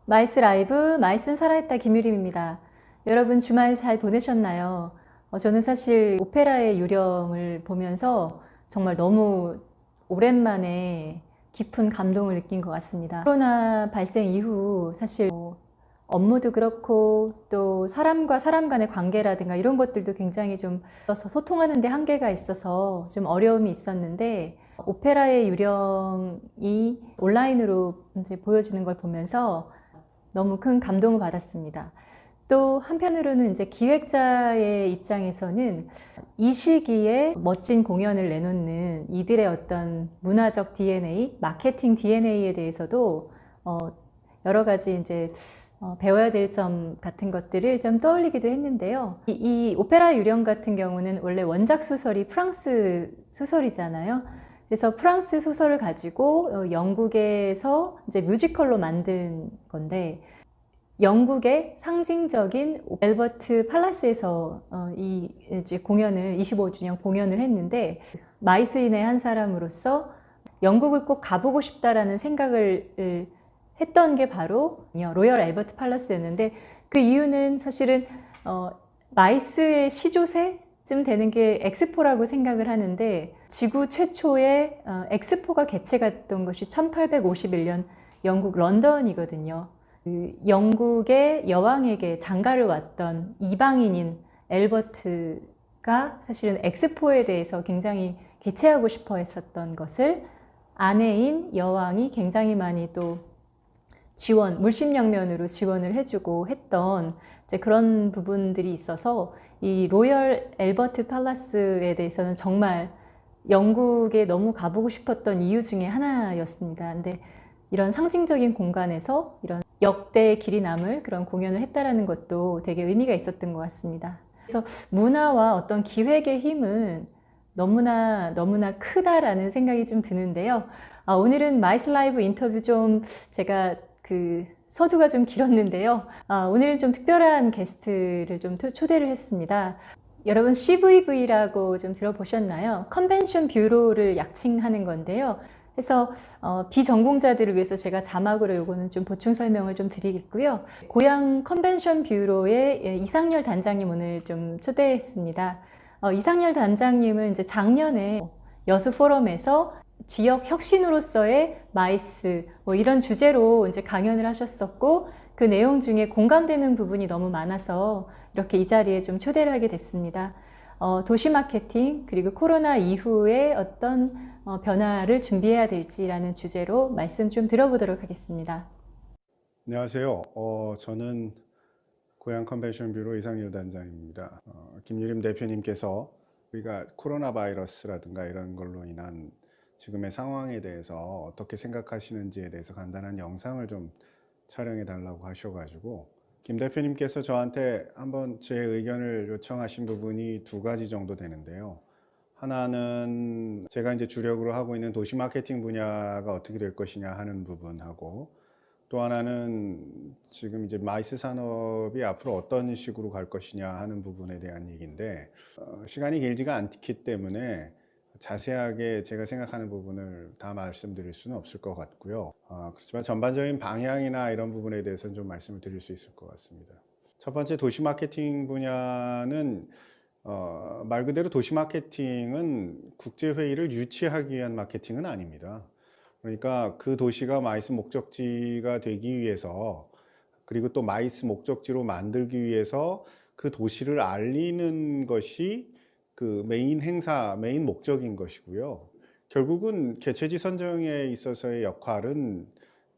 마이스 라이브, 마이스는 살아있다 김유림입니다. 여러분 주말 잘 보내셨나요? 저는 사실 오페라의 유령을 보면서 정말 너무 오랜만에 깊은 감동을 느낀 것 같습니다. 코로나 발생 이후 사실 업무도 그렇고 또 사람과 사람 간의 관계라든가 이런 것들도 굉장히 좀 소통하는 데 한계가 있어서 좀 어려움이 있었는데 오페라의 유령이 온라인으로 이제 보여주는 걸 보면서 너무 큰 감동을 받았습니다. 또 한편으로는 이제 기획자의 입장에서는 이 시기에 멋진 공연을 내놓는 이들의 어떤 문화적 DNA, 마케팅 DNA에 대해서도 여러 가지 이제 배워야 될 점 같은 것들을 좀 떠올리기도 했는데요. 이 오페라 유령 같은 경우는 원래 원작 소설이 프랑스 소설이잖아요. 그래서 프랑스 소설을 가지고 영국에서 이제 뮤지컬로 만든 건데, 영국의 상징적인 앨버트 팔라스에서 이 이제 공연을 25주년 공연을 했는데, 마이스인의 한 사람으로서 영국을 꼭 가보고 싶다라는 생각을 했던 게 바로 로열 앨버트 팔라스였는데, 그 이유는 사실은 마이스의 시조세쯤 되는 게 엑스포라고 생각을 하는데, 지구 최초의 엑스포가 개최됐던 것이 1851년 영국 런던이거든요. 그 영국의 여왕에게 장가를 왔던 이방인인 앨버트가 사실은 엑스포에 대해서 굉장히 개최하고 싶어 했었던 것을 아내인 여왕이 굉장히 많이 또 물심양면으로 지원을 해주고 했던 이제 그런 부분들이 있어서 이 로열 앨버트 팔라스에 대해서는 정말 영국에 너무 가보고 싶었던 이유 중에 하나였습니다. 근데 이런 상징적인 공간에서 이런 역대의 길이 남을 그런 공연을 했다라는 것도 되게 의미가 있었던 것 같습니다. 그래서 문화와 어떤 기획의 힘은 너무나 크다라는 생각이 좀 드는데요. 오늘은 마이스 라이브 인터뷰 좀 제가 서두가 좀 길었는데요. 오늘은 좀 특별한 게스트를 좀 초대를 했습니다. 여러분 CVV라고 좀 들어보셨나요? 컨벤션 뷰로를 약칭하는 건데요. 그래서 비전공자들을 위해서 제가 자막으로 요거는 좀 보충 설명을 좀 드리겠고요. 고양 컨벤션 뷰로의 이상열 단장님 오늘 좀 초대했습니다. 이상열 단장님은 이제 작년에 여수 포럼에서 지역 혁신으로서의 마이스 이런 주제로 이제 강연을 하셨었고, 그 내용 중에 공감되는 부분이 너무 많아서 이렇게 이 자리에 좀 초대를 하게 됐습니다. 도시 마케팅 그리고 코로나 이후에 어떤 변화를 준비해야 될지라는 주제로 말씀 좀 들어보도록 하겠습니다. 안녕하세요. 저는 고양 컨벤션 뷰로 이상열 단장입니다. 김유림 대표님께서 우리가 코로나 바이러스라든가 이런 걸로 인한 지금의 상황에 대해서 어떻게 생각하시는지에 대해서 간단한 영상을 좀 촬영해 달라고 하셔가지고 김 대표님께서 저한테 한번 제 의견을 요청하신 부분이 두 가지 정도 되는데요. 하나는 제가 이제 주력으로 하고 있는 도시 마케팅 분야가 어떻게 될 것이냐 하는 부분하고, 또 하나는 지금 이제 마이스 산업이 앞으로 어떤 식으로 갈 것이냐 하는 부분에 대한 얘기인데, 시간이 길지가 않기 때문에 자세하게 제가 생각하는 부분을 다 말씀드릴 수는 없을 것 같고요. 그렇지만 전반적인 방향이나 이런 부분에 대해서는 좀 말씀을 드릴 수 있을 것 같습니다. 첫 번째 도시 마케팅 분야는 말 그대로 도시 마케팅은 국제회의를 유치하기 위한 마케팅은 아닙니다. 그러니까 그 도시가 마이스 목적지가 되기 위해서, 그리고 또 마이스 목적지로 만들기 위해서 그 도시를 알리는 것이 그 메인 행사, 메인 목적인 것이고요. 결국은 개최지 선정에 있어서의 역할은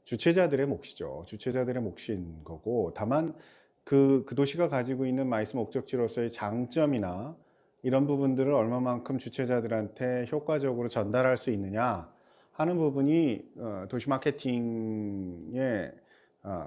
주최자들의 몫이죠. 주최자들의 몫인 거고, 다만 그 도시가 가지고 있는 마이스 목적지로서의 장점이나 이런 부분들을 얼마만큼 주최자들한테 효과적으로 전달할 수 있느냐 하는 부분이 도시 마케팅의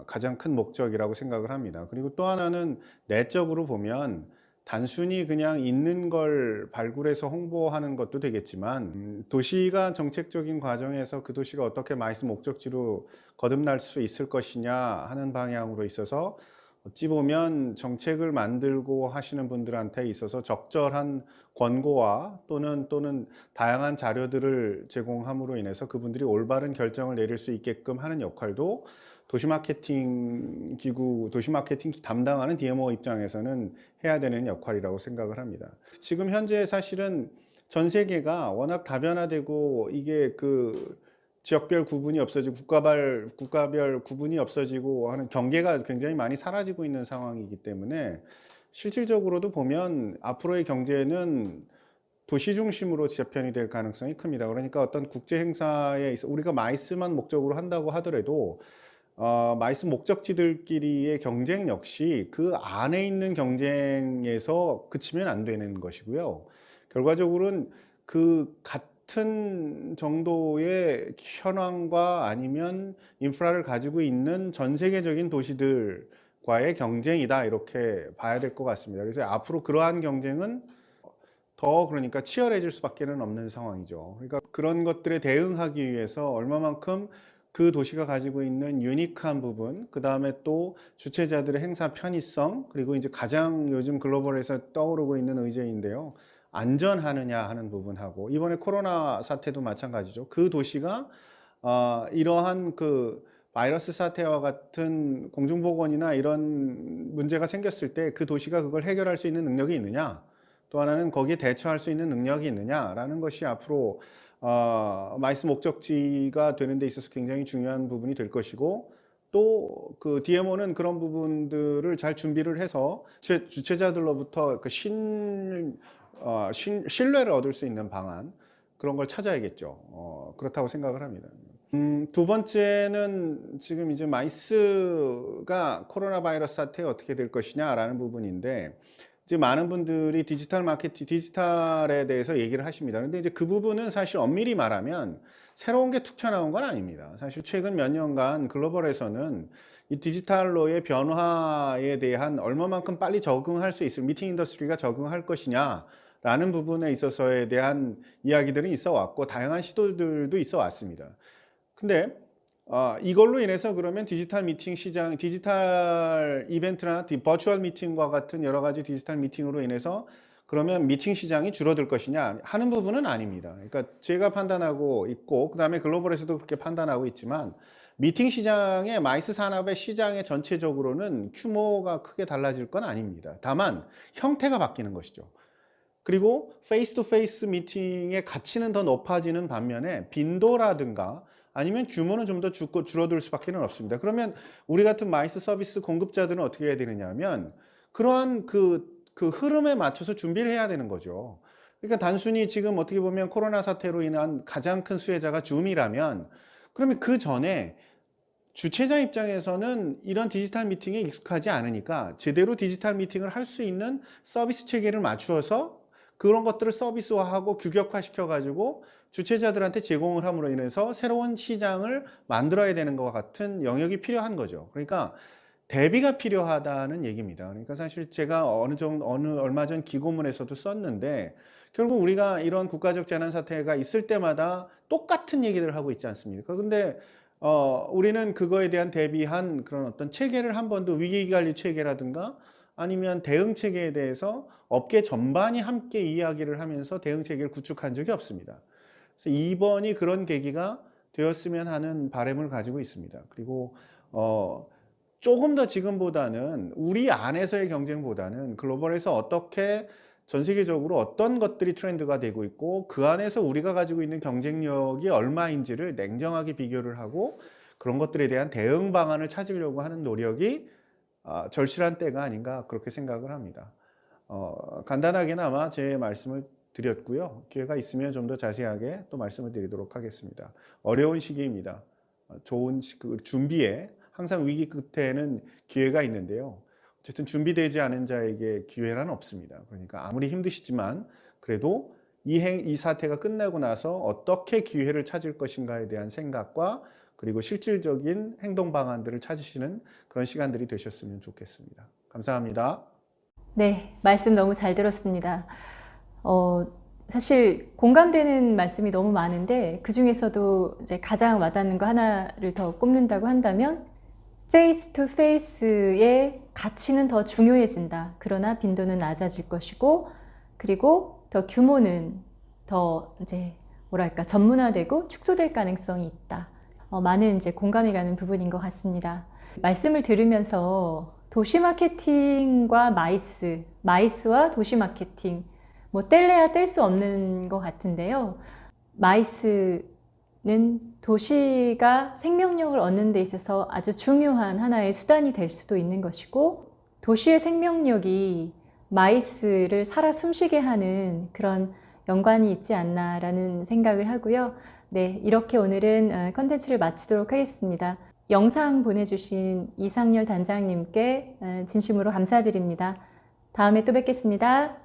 가장 큰 목적이라고 생각을 합니다. 그리고 또 하나는 내적으로 보면 단순히 그냥 있는 걸 발굴해서 홍보하는 것도 되겠지만, 도시가 정책적인 과정에서 그 도시가 어떻게 마이스 목적지로 거듭날 수 있을 것이냐 하는 방향으로 있어서 어찌 보면 정책을 만들고 하시는 분들한테 있어서 적절한 권고와 또는 다양한 자료들을 제공함으로 인해서 그분들이 올바른 결정을 내릴 수 있게끔 하는 역할도 도시 마케팅 기구, 도시 마케팅 담당하는 DMO 입장에서는 해야 되는 역할이라고 생각을 합니다. 지금 현재 사실은 전 세계가 워낙 다변화되고 이게 그 지역별 구분이 없어지고 국가별 구분이 없어지고 하는 경계가 굉장히 많이 사라지고 있는 상황이기 때문에 실질적으로도 보면 앞으로의 경제는 도시 중심으로 재편이 될 가능성이 큽니다. 그러니까 어떤 국제 행사에 있어 우리가 마이스만 목적으로 한다고 하더라도 마이스 목적지들끼리의 경쟁 역시 그 안에 있는 경쟁에서 그치면 안 되는 것이고요. 결과적으로는 그 같은 정도의 현황과 아니면 인프라를 가지고 있는 전 세계적인 도시들과의 경쟁이다 이렇게 봐야 될 것 같습니다. 그래서 앞으로 그러한 경쟁은 더 그러니까 치열해질 수밖에는 없는 상황이죠. 그러니까 그런 것들에 대응하기 위해서 얼마만큼 그 도시가 가지고 있는 유니크한 부분, 그 다음에 또 주최자들의 행사 편의성, 그리고 이제 가장 요즘 글로벌에서 떠오르고 있는 의제인데요. 안전하느냐 하는 부분하고 이번에 코로나 사태도 마찬가지죠. 그 도시가 이러한 그 바이러스 사태와 같은 공중보건이나 이런 문제가 생겼을 때 그 도시가 그걸 해결할 수 있는 능력이 있느냐, 또 하나는 거기에 대처할 수 있는 능력이 있느냐라는 것이 앞으로 마이스 목적지가 되는 데 있어서 굉장히 중요한 부분이 될 것이고, 또 그 DMO는 그런 부분들을 잘 준비를 해서 주최자들로부터 그 신뢰를 얻을 수 있는 방안, 그런 걸 찾아야겠죠. 그렇다고 생각을 합니다. 두 번째는 지금 이제 마이스가 코로나 바이러스 사태에 어떻게 될 것이냐라는 부분인데, 이제 많은 분들이 디지털 마케팅, 디지털에 대해서 얘기를 하십니다. 근데 이제 그 부분은 사실 엄밀히 말하면 새로운 게 툭 튀어나온 건 아닙니다. 사실 최근 몇 년간 글로벌에서는 이 디지털로의 변화에 대한 얼마만큼 빨리 적응할 수 있을, 미팅 인더스트리가 적응할 것이냐라는 부분에 있어서에 대한 이야기들은 있어 왔고, 다양한 시도들도 있어 왔습니다. 근데 이걸로 인해서 그러면 디지털 미팅 시장, 디지털 이벤트나 버추얼 미팅과 같은 여러 가지 디지털 미팅으로 인해서 그러면 미팅 시장이 줄어들 것이냐 하는 부분은 아닙니다. 그러니까 제가 판단하고 있고, 그 다음에 글로벌에서도 그렇게 판단하고 있지만, 미팅 시장의 마이스 산업의 시장의 전체적으로는 규모가 크게 달라질 건 아닙니다. 다만 형태가 바뀌는 것이죠. 그리고 페이스 투 페이스 미팅의 가치는 더 높아지는 반면에 빈도라든가 아니면 규모는 좀 더 줄어들 수밖에 없습니다. 그러면 우리 같은 마이스 서비스 공급자들은 어떻게 해야 되느냐 하면 그러한 그 흐름에 맞춰서 준비를 해야 되는 거죠. 그러니까 단순히 지금 어떻게 보면 코로나 사태로 인한 가장 큰 수혜자가 줌이라면, 그러면 그 전에 주최자 입장에서는 이런 디지털 미팅에 익숙하지 않으니까 제대로 디지털 미팅을 할 수 있는 서비스 체계를 맞추어서 그런 것들을 서비스화하고 규격화시켜 가지고 주최자들한테 제공을 함으로 인해서 새로운 시장을 만들어야 되는 것과 같은 영역이 필요한 거죠. 그러니까 대비가 필요하다는 얘기입니다. 그러니까 사실 제가 얼마 전 기고문에서도 썼는데, 결국 우리가 이런 국가적 재난 사태가 있을 때마다 똑같은 얘기를 하고 있지 않습니까? 근데 우리는 그거에 대한 대비한 그런 어떤 체계를 한 번도, 위기관리 체계라든가 아니면 대응 체계에 대해서 업계 전반이 함께 이야기를 하면서 대응 체계를 구축한 적이 없습니다. 그래서 이번이 그런 계기가 되었으면 하는 바람을 가지고 있습니다. 그리고 조금 더 지금보다는 우리 안에서의 경쟁보다는 글로벌에서 어떻게 전 세계적으로 어떤 것들이 트렌드가 되고 있고 그 안에서 우리가 가지고 있는 경쟁력이 얼마인지를 냉정하게 비교를 하고 그런 것들에 대한 대응 방안을 찾으려고 하는 노력이 절실한 때가 아닌가 그렇게 생각을 합니다. 간단하게나마 제 말씀을 드렸고요. 기회가 있으면 좀 더 자세하게 또 말씀을 드리도록 하겠습니다. 어려운 시기입니다. 좋은 준비에 항상 위기 끝에는 기회가 있는데요. 어쨌든 준비되지 않은 자에게 기회란 없습니다. 그러니까 아무리 힘드시지만 그래도 이 사태가 끝나고 나서 어떻게 기회를 찾을 것인가에 대한 생각과 그리고 실질적인 행동 방안들을 찾으시는 그런 시간들이 되셨으면 좋겠습니다. 감사합니다. 네, 말씀 너무 잘 들었습니다. 사실 공감되는 말씀이 너무 많은데 그 중에서도 이제 가장 와닿는 거 하나를 더 꼽는다고 한다면 페이스 투 페이스의 가치는 더 중요해진다. 그러나 빈도는 낮아질 것이고, 그리고 더 규모는 더 이제 뭐랄까 전문화되고 축소될 가능성이 있다. 많은 이제 공감이 가는 부분인 것 같습니다. 말씀을 들으면서 도시 마케팅과 마이스와 도시 마케팅, 뭐 뗄래야 뗄 수 없는 것 같은데요. 마이스는 도시가 생명력을 얻는 데 있어서 아주 중요한 하나의 수단이 될 수도 있는 것이고, 도시의 생명력이 마이스를 살아 숨쉬게 하는 그런 연관이 있지 않나라는 생각을 하고요. 네, 이렇게 오늘은 컨텐츠를 마치도록 하겠습니다. 영상 보내주신 이상열 단장님께 진심으로 감사드립니다. 다음에 또 뵙겠습니다.